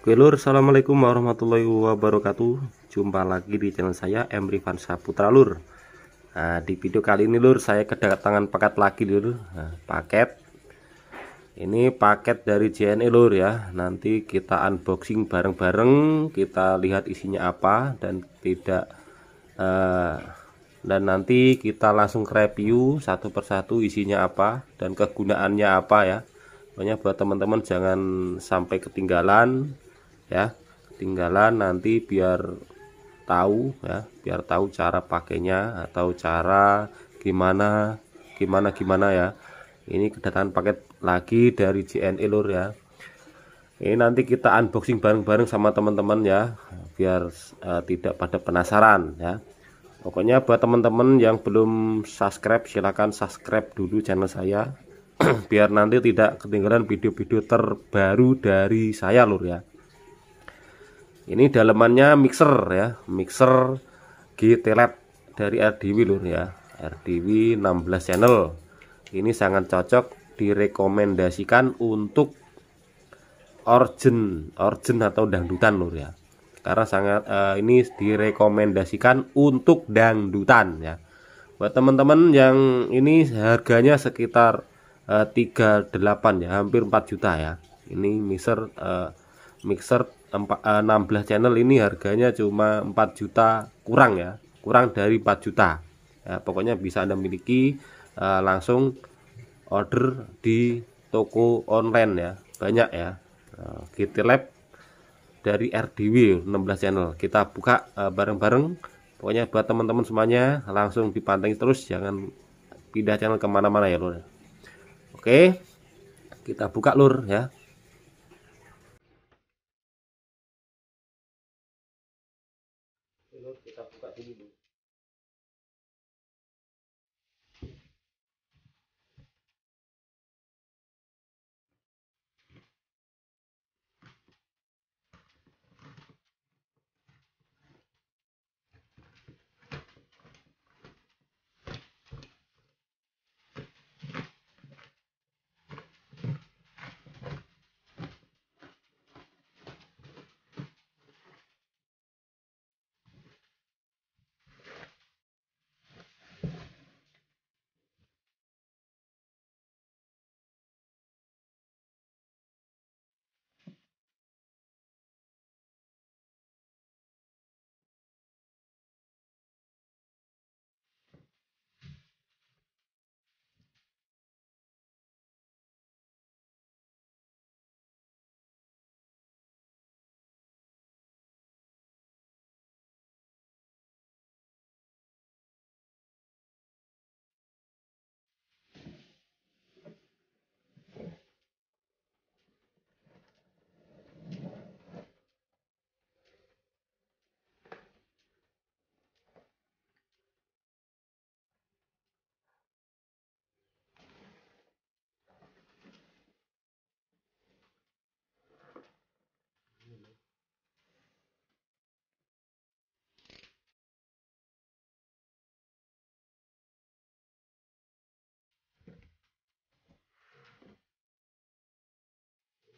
Oke lur, assalamualaikum warahmatullahi wabarakatuh. Jumpa lagi di channel saya Emrifan Saputra lur. Nah, di video kali ini lur, saya kedatangan paket lagi lur. Nah, paket ini paket dari JNE lur ya. Nanti kita unboxing bareng-bareng, kita lihat isinya apa dan tidak dan nanti kita langsung review satu persatu isinya apa dan kegunaannya apa ya. Pokoknya buat teman-teman jangan sampai ketinggalan ya, ketinggalan nanti biar tahu ya, biar tahu cara pakainya atau cara gimana ya. Ini kedatangan paket lagi dari JNE lur ya. Ini nanti kita unboxing bareng-bareng sama teman-teman ya, biar tidak pada penasaran ya. Pokoknya buat teman-teman yang belum subscribe, silahkan subscribe dulu channel saya biar nanti tidak ketinggalan video-video terbaru dari saya lur ya. Ini dalamannya mixer ya, mixer GT Lab dari RDW lur ya, RDW 16 channel. Ini sangat cocok, direkomendasikan untuk organ atau dangdutan lur ya. Karena sangat ini direkomendasikan untuk dangdutan ya. Buat teman-teman yang ini harganya sekitar 38 ya, hampir 4 juta ya. Ini mixer 16 channel ini harganya cuma 4 juta kurang ya, kurang dari 4 juta ya. Pokoknya bisa Anda miliki, langsung order di toko online ya, banyak ya. GT Lab dari RDW 16 channel kita buka bareng-bareng. Pokoknya buat teman-teman semuanya langsung dipantengin terus, jangan pindah channel kemana-mana ya lur. Oke, kita buka lur ya. Kita buka dulu.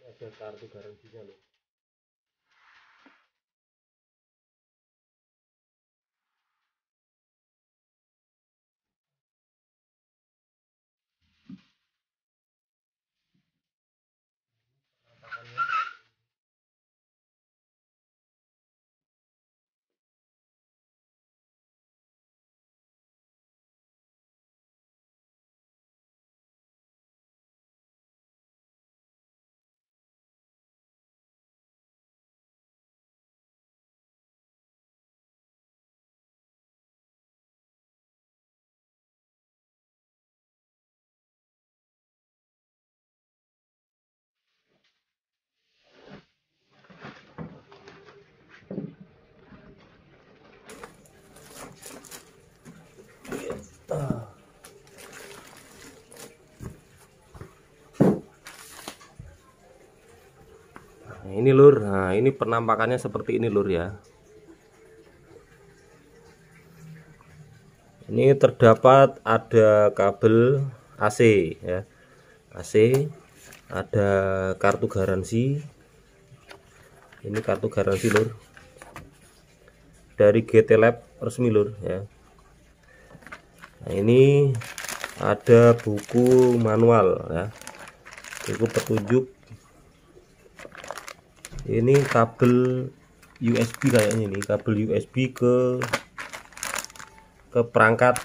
Ada kartu garansinya loh. Nah, ini lur, nah ini penampakannya seperti ini lur ya. Ini terdapat ada kabel AC ya, AC, ada kartu garansi. Ini kartu garansi lur, dari GT Lab resmi lur ya. Nah, ini ada buku manual ya, buku petunjuk. Ini kabel USB kayaknya, ini kabel USB ke perangkat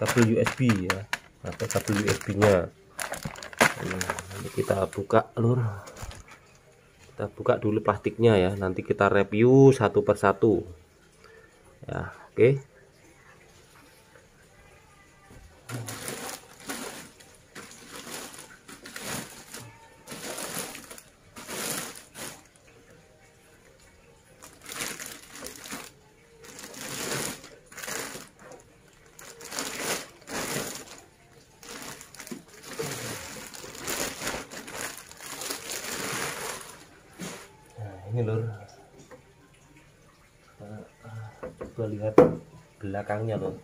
kabel USB ya, atau kabel USB nya. Ini kita buka lur, kita buka dulu plastiknya ya, nanti kita review satu persatu ya. Oke. Ini lur, coba lihat belakangnya lur.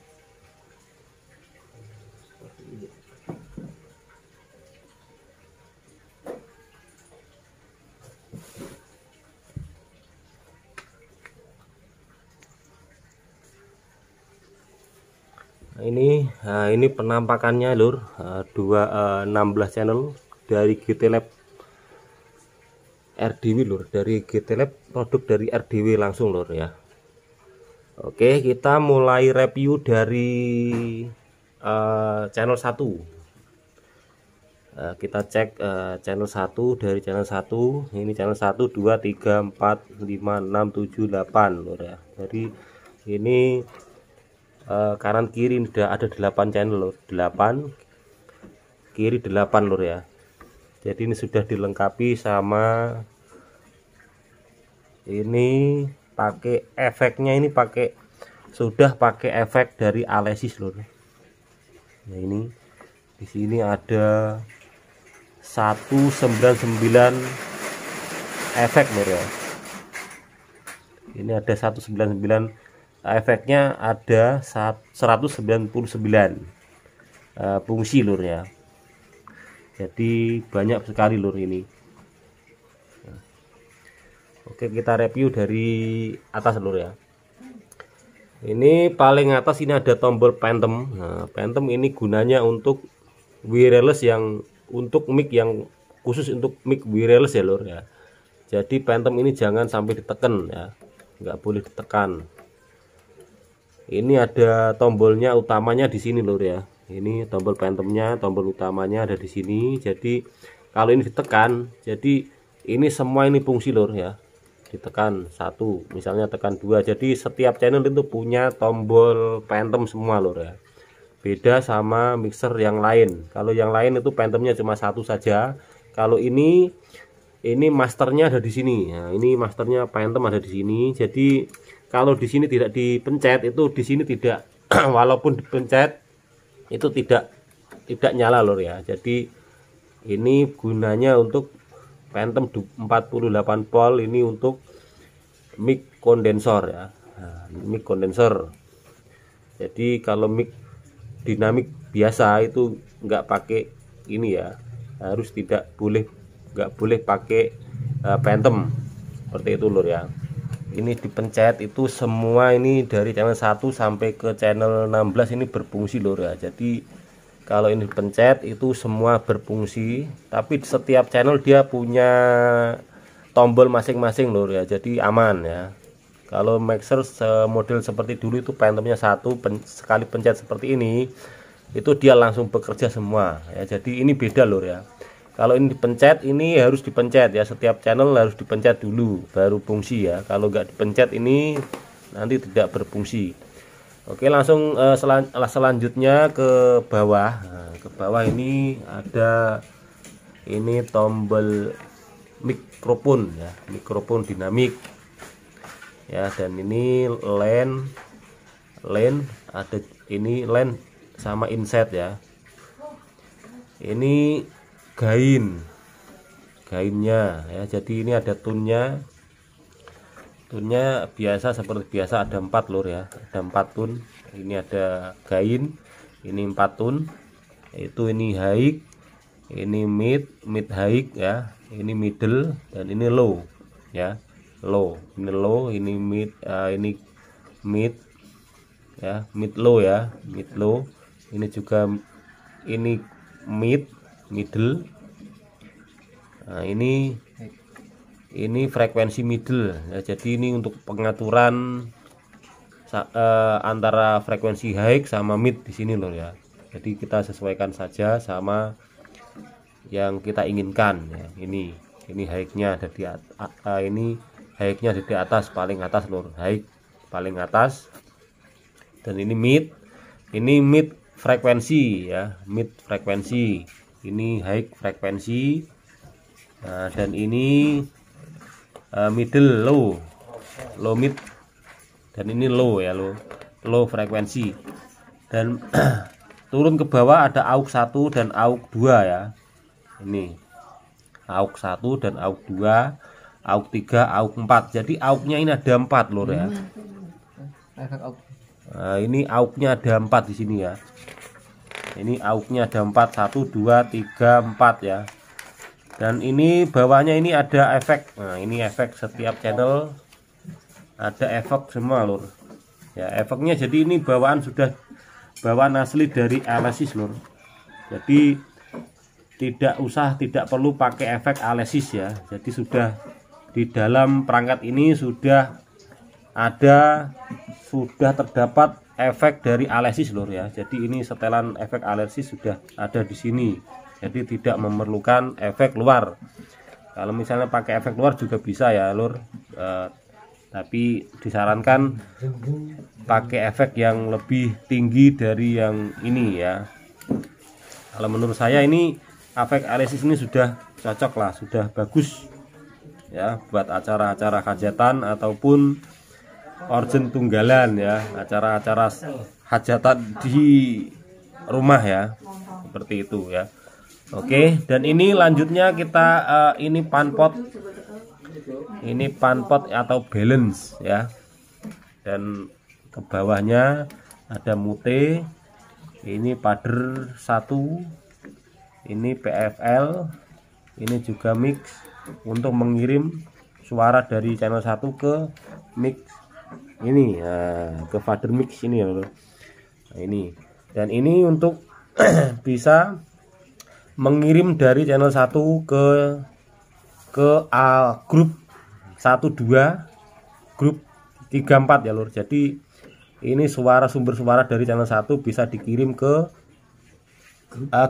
Nah, ini penampakannya lur, 16 channel dari GT Lab RDW lur, dari GT Lab, produk dari RDW langsung lur ya. Oke, kita mulai review dari channel 1. Kita cek channel 1, dari channel 1. Ini channel 1, 2, 3, 4, 5, 6, 7, 8 lur ya. Jadi ini kanan kiri udah ada 8 channel lur, 8 kiri 8 lur ya. Jadi ini sudah dilengkapi sama ini pakai efeknya, ini sudah pakai efek dari Alesis lur. Nah, ini di sini ada 199 efek lur ya. Ini ada 199 efeknya, ada 199 fungsi lur ya. Jadi banyak sekali lur ini. Oke, kita review dari atas lur ya. Ini paling atas ini ada tombol phantom. Nah, phantom ini gunanya untuk wireless, yang untuk mic, yang khusus untuk mic wireless ya lur ya. Jadi phantom ini jangan sampai ditekan ya, nggak boleh ditekan. Ini ada tombolnya utamanya di sini lur ya. Ini tombol phantomnya, tombol utamanya ada di sini. Jadi kalau ini ditekan, jadi ini semua ini fungsi lur ya. Ditekan 1, misalnya tekan 2. Jadi setiap channel itu punya tombol phantom semua lur ya. Beda sama mixer yang lain. Kalau yang lain itu phantomnya cuma 1 saja. Kalau ini masternya ada di sini. Nah, ini masternya phantom ada di sini. Jadi kalau di sini tidak dipencet, itu di sini tidak walaupun dipencet itu tidak nyala lur ya. Jadi ini gunanya untuk phantom 48 volt, ini untuk mic kondensor ya. Nah, mic kondensor. Jadi kalau mic dinamik biasa itu nggak pakai ini ya, harus nggak boleh pakai phantom seperti itu lur ya. Ini dipencet itu semua, ini dari channel 1 sampai ke channel 16 ini berfungsi lur ya. Jadi kalau ini dipencet itu semua berfungsi, tapi setiap channel dia punya tombol masing-masing lur ya. Jadi aman ya. Kalau mixer model seperti dulu itu phantomnya 1, sekali pencet seperti ini itu dia langsung bekerja semua ya. Jadi ini beda lur ya. Kalau ini dipencet, ini harus dipencet ya, setiap channel harus dipencet dulu baru fungsi ya. Kalau nggak dipencet ini nanti tidak berfungsi. Oke, langsung selanjutnya ke bawah. Nah, ke bawah ini ada ini tombol mikrofon ya, mikrofon dinamik ya. Dan ini line ada, ini line sama inset ya. Ini gainnya ya. Jadi ini ada tunnya biasa, seperti biasa ada 4 lur ya, ada 4 tun. Ini ada gain, ini 4 tun, itu ini high, ini mid high ya, ini middle, dan ini low ya, low. Ini low, ini mid, ini mid ya, mid low ya, mid low. Ini juga ini mid, middle. Nah, ini frekuensi middle ya. Jadi ini untuk pengaturan antara frekuensi high sama mid di sini loh ya. Jadi kita sesuaikan saja sama yang kita inginkan ya. Ini high-nya ada di ini high-nya ada di atas, paling atas lur, high paling atas. Dan ini mid frekuensi ya, mid frekuensi. Ini high frekuensi. Nah, dan ini middle low mid, dan ini low ya, low frekuensi. Dan turun ke bawah ada AUX 1 dan AUX 2 ya. Ini AUX 1 dan AUX 2, AUX 3, AUX 4. Jadi AUX-nya ini ada 4 lur ya. Nah, ini AUX-nya ada 4 di sini ya. Ini AUX-nya ada 4, 1 2 3 4 ya. Dan ini bawahnya ini ada efek. Nah, ini efek, setiap channel ada efek semua lur ya. Efeknya jadi ini bawaan asli dari Alesis lur. Jadi tidak perlu pakai efek Alesis ya. Jadi sudah di dalam perangkat ini sudah terdapat efek dari Alesis lur ya. Jadi ini setelan efek Alesis sudah ada di sini. Jadi tidak memerlukan efek luar. Kalau misalnya pakai efek luar juga bisa ya lur, tapi disarankan pakai efek yang lebih tinggi dari yang ini ya. Kalau menurut saya ini efek Alesis ini sudah cocok lah, sudah bagus ya buat acara-acara hajatan ataupun organ tunggalan ya, acara-acara hajatan di rumah ya, seperti itu ya. Oke, dan ini lanjutnya kita ini panpot atau balance ya. Dan ke bawahnya ada mute, ini pader 1, ini PFL, ini juga mix untuk mengirim suara dari channel 1 ke mix ini ke fader mix ini ya. Nah, ini, dan ini untuk bisa mengirim dari channel 1 ke grup 1 2, grup 3 4 ya lur. Jadi ini sumber suara dari channel 1 bisa dikirim ke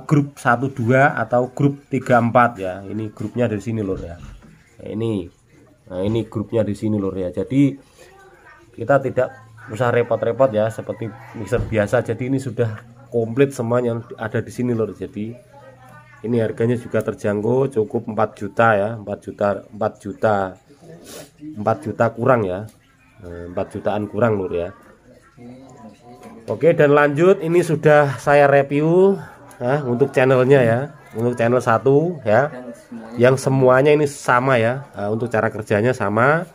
grup 1 2 atau grup 3 4 ya. Ini grupnya dari sini lur ya. Nah, ini grupnya di sini lur ya. Jadi kita tidak usah repot-repot ya seperti mixer biasa. Jadi ini sudah komplit semuanya ada di sini lur. Jadi ini harganya juga terjangkau, cukup 4 juta ya, 4 juta kurang ya, 4 jutaan kurang lur ya. Oke, dan lanjut, ini sudah saya review untuk channelnya ya, untuk channel 1 ya, yang semuanya ini sama ya. Untuk cara kerjanya sama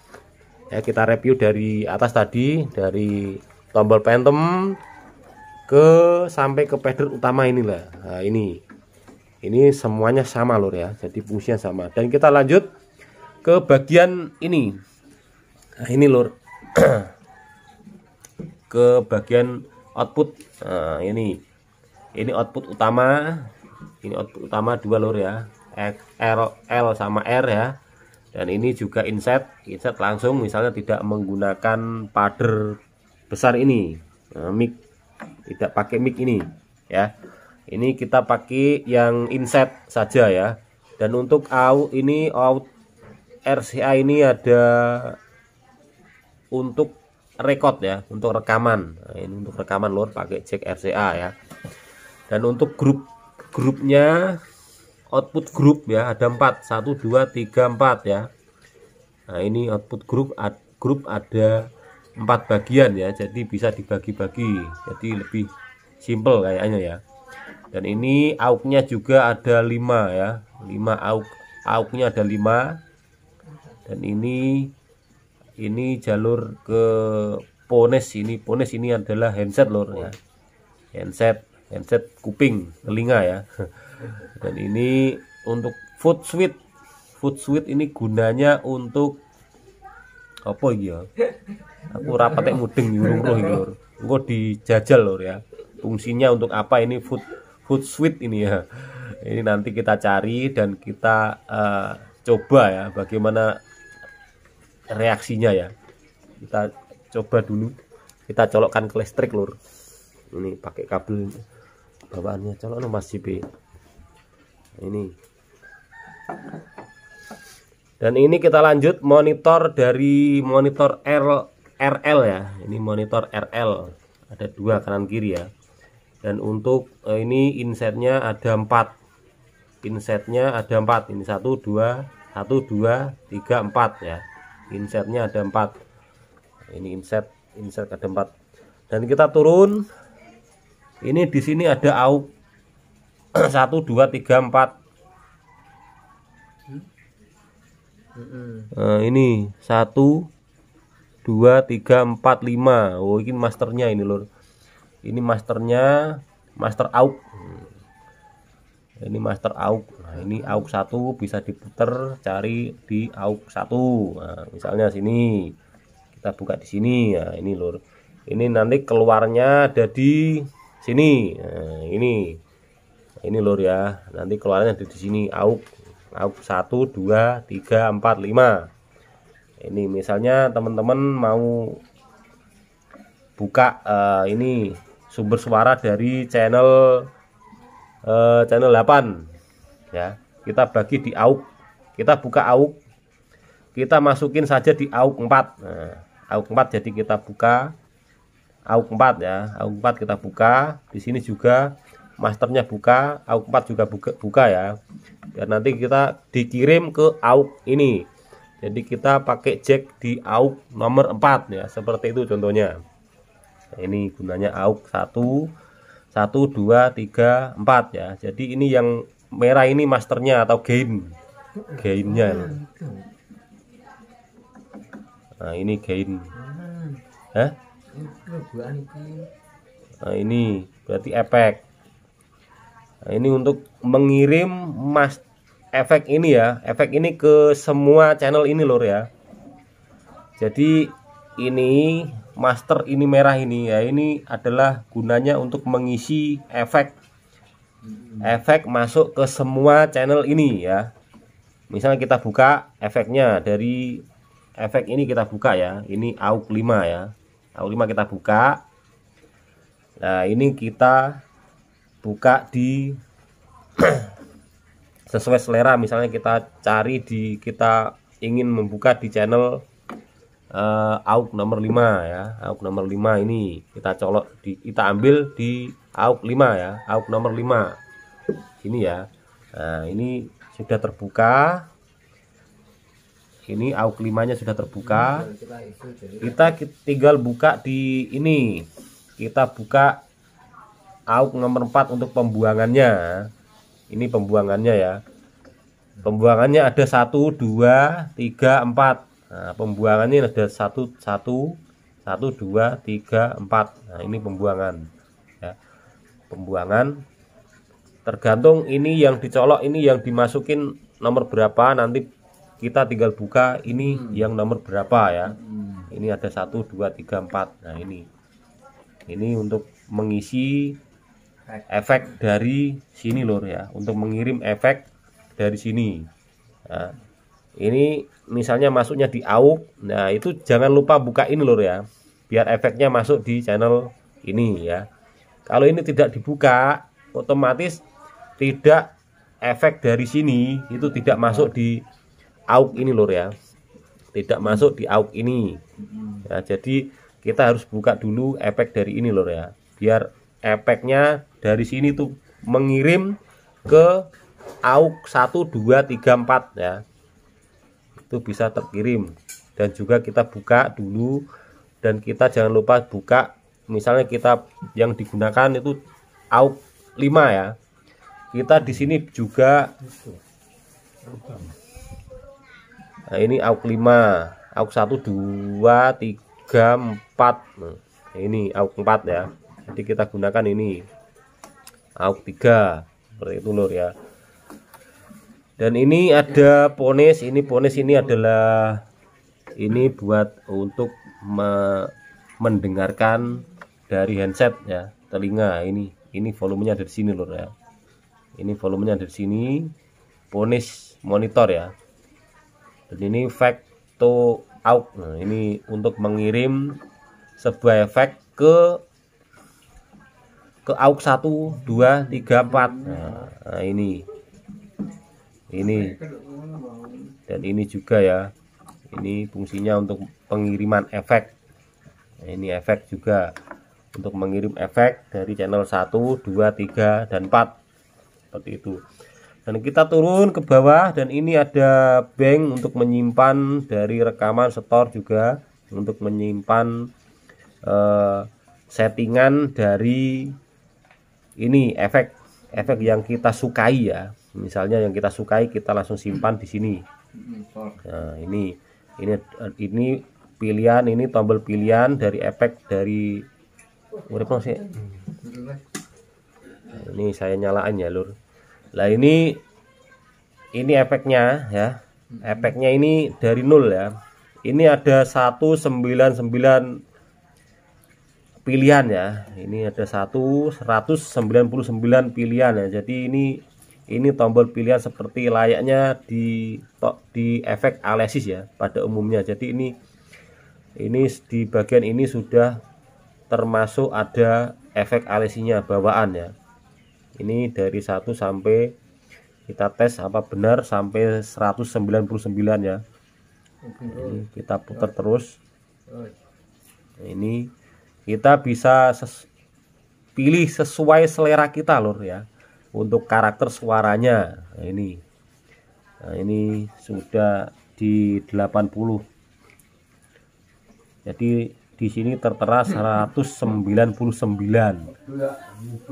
ya, kita review dari atas tadi, dari tombol phantom sampai ke pedal utama inilah. Nah, ini semuanya sama lur ya, jadi fungsinya sama. Dan kita lanjut ke bagian ini. Nah, ini lur ke bagian output. Nah, ini output utama. Ini output utama 2 lur ya, L sama R ya. Dan ini juga inset langsung, misalnya tidak menggunakan pader besar ini, mic, tidak pakai mic ini ya. Ini kita pakai yang inset saja ya. Dan untuk out RCA ini ada untuk record ya, untuk rekaman. Nah, ini untuk rekaman lur, pakai jack RCA ya. Dan untuk grupnya, output grup ya, ada 4, 1 2 3 4 ya. Nah, ini output grup ada 4 bagian ya, jadi bisa dibagi-bagi, jadi lebih simple kayaknya ya. Dan ini AUX-nya juga ada 5 ya, 5 AUX-nya ada 5. Dan ini jalur ke Pones, ini adalah handset lur ya, handset handset kuping telinga ya. Dan ini untuk food switch ini gunanya untuk apa ya, aku rapat mudeng nyurung roh ini lur, engko dijajal lur ya, fungsinya untuk apa ini food switch ini ya. Ini nanti kita cari dan kita coba ya bagaimana reaksinya ya. Kita coba dulu, kita colokkan ke listrik lur. Ini pakai kabel bawaannya, colok Mas JP ini. Dan ini kita lanjut monitor dari monitor RL ya. Ini monitor RL, ada 2 kanan kiri ya. Dan untuk ini insetnya ada 4. Insetnya ada 4. Ini 1 2 3 4 ya. Insetnya ada 4. Ini inset ada 4. Dan kita turun. Ini di sini ada AUX 1 2 3 4. Nah, ini 1 2 3 4 5. Oh, ini masternya ini lur. Ini masternya, master AUX. Ini master AUX. Nah, ini AUX 1 bisa diputer, cari di AUX 1. Nah, misalnya sini. Kita buka di sini. Nah, ini lur. Ini nanti keluarnya ada di sini. Nah, ini lur ya. Nanti keluarnya ada di sini AUX 1 2 3 4 5. Ini misalnya teman-teman mau buka ini sumber suara dari channel 8 ya. Kita bagi di AUX. Kita buka AUX. Kita masukin saja di AUX 4. Nah, AUX 4 jadi kita buka AUX 4 ya. AUX 4 kita buka. Di sini juga masternya buka, AUX 4 juga buka ya. Dan nanti kita dikirim ke AUX ini. Jadi kita pakai jack di AUX nomor 4 ya. Seperti itu contohnya. Nah, ini gunanya AUX 1 2 3 4 ya. Jadi ini yang merah ini masternya atau gainnya. Nah, ini gain. Hah? Nah, ini berarti efek. Nah, ini untuk mengirim efek ini ya, efek ini ke semua channel ini lor ya. Jadi ini master ini merah ini ya, ini adalah gunanya untuk mengisi efek masuk ke semua channel ini ya. Misalnya kita buka efeknya dari efek ini, kita buka ya, ini AUX 5 ya, AUX 5 kita buka. Nah, ini kita buka di sesuai selera. Misalnya kita cari kita ingin membuka di channel AUX nomor 5 ya, AUX nomor 5 ini kita colok kita ambil di AUX 5 ya, AUX nomor 5 ini ya. Nah, ini sudah terbuka, ini AUX 5 nya sudah terbuka. Kita tinggal buka di ini, kita buka AUX nomor 4 untuk pembuangannya. Ini pembuangannya ya, pembuangannya ada 1 2 3 4. Nah, pembuangannya ada 1 2 3 4. Nah, ini pembuangan ya. Pembuangan tergantung ini yang dicolok, ini yang dimasukin nomor berapa, nanti kita tinggal buka ini yang nomor berapa ya. Ini ada 1 2 3 4. Nah, ini untuk mengisi efek dari sini lor ya, untuk mengirim efek dari sini. Nah, ini misalnya masuknya di AUX. Nah, itu jangan lupa buka ini lor ya, biar efeknya masuk di channel ini ya. Kalau ini tidak dibuka, otomatis tidak, efek dari sini itu tidak masuk di AUX ini lor ya, tidak masuk di AUX ini ya. Jadi kita harus buka dulu efek dari ini lor ya, biar efeknya dari sini tuh mengirim ke AUX 1 2 3 4 ya, itu bisa terkirim. Dan juga kita buka dulu, dan kita jangan lupa buka, misalnya kita yang digunakan itu AUX 5 ya, kita di sini juga. Nah, ini AUX 5, AUX 1 2 3 4. Nah, ini AUX 4 ya. Jadi kita gunakan ini. AUX 3 seperti itu lur ya. Dan ini ada ponis, ini adalah ini buat untuk mendengarkan dari handset ya, telinga. Ini volumenya ada di sini lur ya. Ini volumenya ada di sini, ponis monitor ya. Dan ini fact to AUX. Nah, ini untuk mengirim sebuah efek ke AUX 1 2 3 4. Nah, ini dan ini juga ya, ini fungsinya untuk pengiriman efek. Nah, ini efek juga untuk mengirim efek dari channel 1 2 3 dan 4 seperti itu. Dan kita turun ke bawah, dan ini ada bank untuk menyimpan dari rekaman, store juga untuk menyimpan settingan dari ini efek yang kita sukai ya. Misalnya yang kita sukai, kita langsung simpan di sini. Nah, ini pilihan, ini tombol pilihan dari efek dari sih. Ini saya nyalain ya lur. Lah ini efeknya ya. Efeknya ini dari 0 ya. Ini ada 199 pilihan ya. Ini ada 199 pilihan ya. Jadi ini tombol pilihan seperti layaknya di efek Alesis ya pada umumnya. Jadi ini di bagian ini sudah termasuk ada efek Alesinya bawaan ya. Ini dari 1 sampai kita tes apa benar sampai 199 ya. Ini kita putar terus. Ini kita bisa pilih sesuai selera kita lur ya, untuk karakter suaranya. Nah, ini sudah di 80. Jadi di sini tertera 199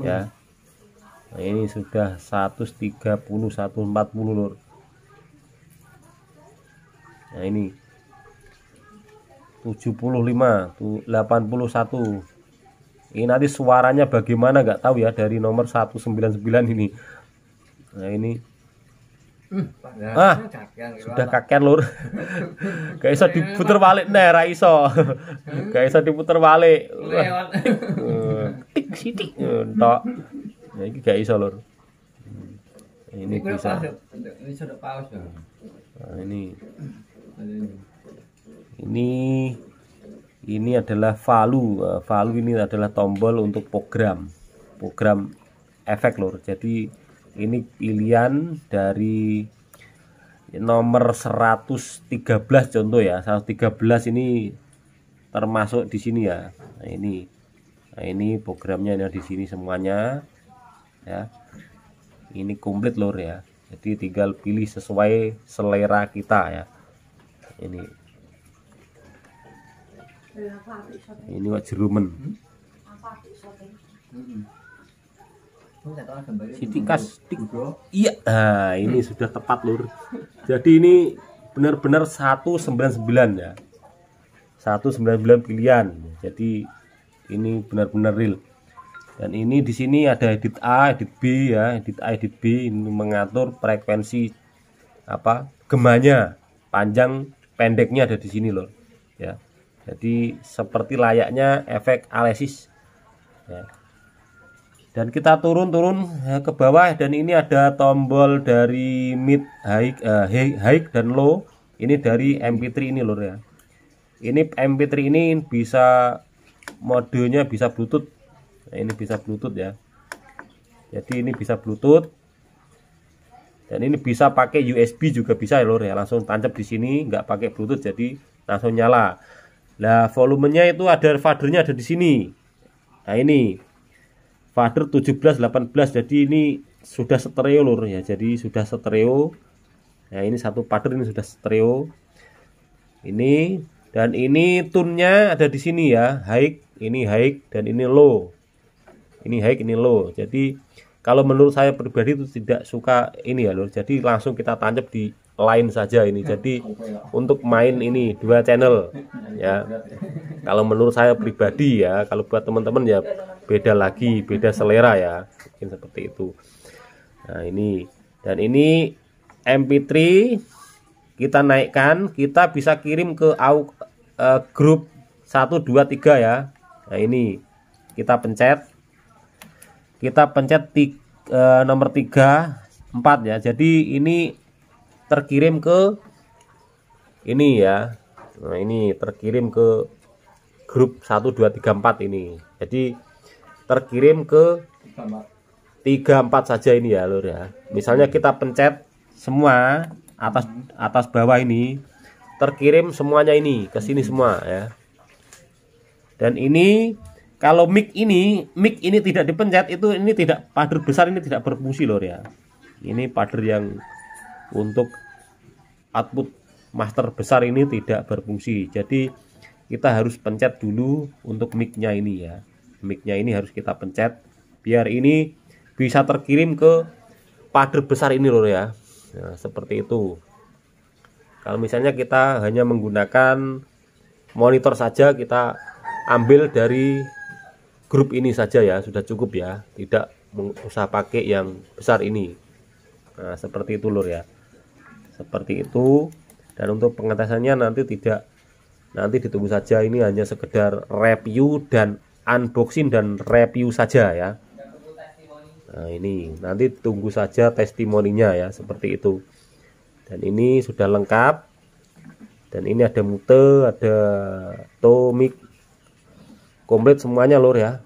ya. Nah, ini sudah 130 140 lur. Nah, ini 75 81. Ini nanti suaranya bagaimana nggak tahu ya dari nomor 199 ini. Nah, ini sudah kakean lur. Gak iso diputer balik nih, ra iso. Gak iso diputer balik. Tik sitik entok. Nah, ini gak iso lur. Ini bisa. Nah, ini adalah value. Value ini adalah tombol untuk program efek lur. Jadi ini pilihan dari nomor 113 contoh ya. 113 ini termasuk di sini ya. Nah, ini programnya ada di sini semuanya ya. Ini komplit lur ya. Jadi tinggal pilih sesuai selera kita ya. Ini wak jerumen. Sitikas. Iya, nah ini sudah tepat lur. Jadi ini benar-benar 199 ya. 199 pilihan. Jadi ini benar-benar real. Dan ini di sini ada edit A, edit B ya, edit A, edit B, ini mengatur frekuensi gemanya, panjang pendeknya ada di sini loh ya. Jadi seperti layaknya efek Alesis ya. Dan kita turun ya, ke bawah, dan ini ada tombol dari mid, high dan low. Ini dari MP3 ini lor ya. Ini MP3 ini bisa modenya bisa Bluetooth. Nah, ini bisa Bluetooth ya. Jadi ini bisa Bluetooth. Dan ini bisa pakai USB juga bisa ya lor ya. Langsung tancap di sini, nggak pakai Bluetooth, jadi langsung nyala. Nah, volumenya itu ada fadernya ada di sini. Nah, ini fader 17 18. Jadi ini sudah stereo lor ya. Jadi sudah stereo. Nah, ini satu fader ini sudah stereo. Ini dan ini tune-nya ada di sini ya. High, ini high dan ini low. Ini high, ini low. Jadi kalau menurut saya pribadi itu tidak suka ini ya lor. Jadi langsung kita tancap di lain saja ini. Jadi untuk main ini 2 channel ya. Kalau menurut saya pribadi ya, kalau buat teman-teman ya beda lagi, beda selera ya, mungkin seperti itu. Nah ini, dan ini MP3 kita naikkan, kita bisa kirim ke grup 1, 2, 3 ya. Nah ini kita pencet nomor 3, 4 ya. Jadi ini terkirim ke ini ya. Nah ini terkirim ke grup 1, 2, 3, 4 ini. Jadi terkirim ke 3, 4 saja ini ya lur ya. Misalnya kita pencet semua atas bawah ini, terkirim semuanya ini ke sini semua ya. Dan ini kalau mic ini tidak dipencet, itu ini tidak, pader besar ini tidak berfungsi lor ya. Ini pader yang untuk output master besar ini tidak berfungsi. Jadi kita harus pencet dulu untuk mic-nya ini ya. Mic-nya ini harus kita pencet biar ini bisa terkirim ke pader besar ini lor ya. Nah, seperti itu. Kalau misalnya kita hanya menggunakan monitor saja, kita ambil dari grup ini saja ya, sudah cukup ya, tidak usah pakai yang besar ini. Nah seperti itu lur ya, seperti itu. Dan untuk pengetesannya nanti ditunggu saja, ini hanya sekedar review dan unboxing dan review saja ya. Nah ini nanti tunggu saja testimoninya ya, seperti itu. Dan ini sudah lengkap, dan ini ada mute, ada mic, komplit semuanya lur ya.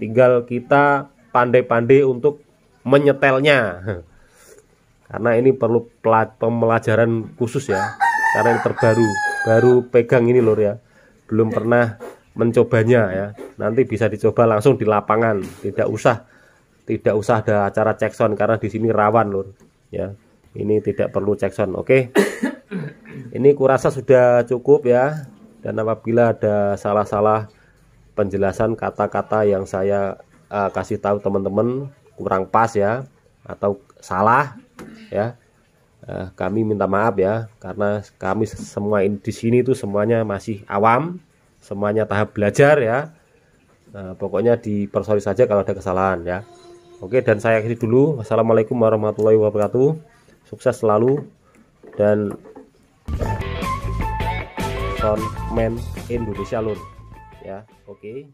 Tinggal kita pandai-pandai untuk menyetelnya, karena ini perlu pembelajaran khusus ya, karena ini baru pegang ini lur ya, belum pernah mencobanya ya. Nanti bisa dicoba langsung di lapangan, tidak usah ada acara check sound, karena di sini rawan lur ya. Ini tidak perlu check sound. Oke. Ini kurasa sudah cukup ya. Dan apabila ada salah-salah penjelasan kata-kata yang saya kasih tahu teman-teman kurang pas ya, atau salah ya, kami minta maaf ya, karena kami semua di sini itu semuanya masih awam, semuanya tahap belajar ya. Nah, pokoknya dipersorry saja kalau ada kesalahan ya. Oke, dan saya akhiri dulu. Wassalamualaikum warahmatullahi wabarakatuh. Sukses selalu, dan Soundman Indonesia lur ya. Oke.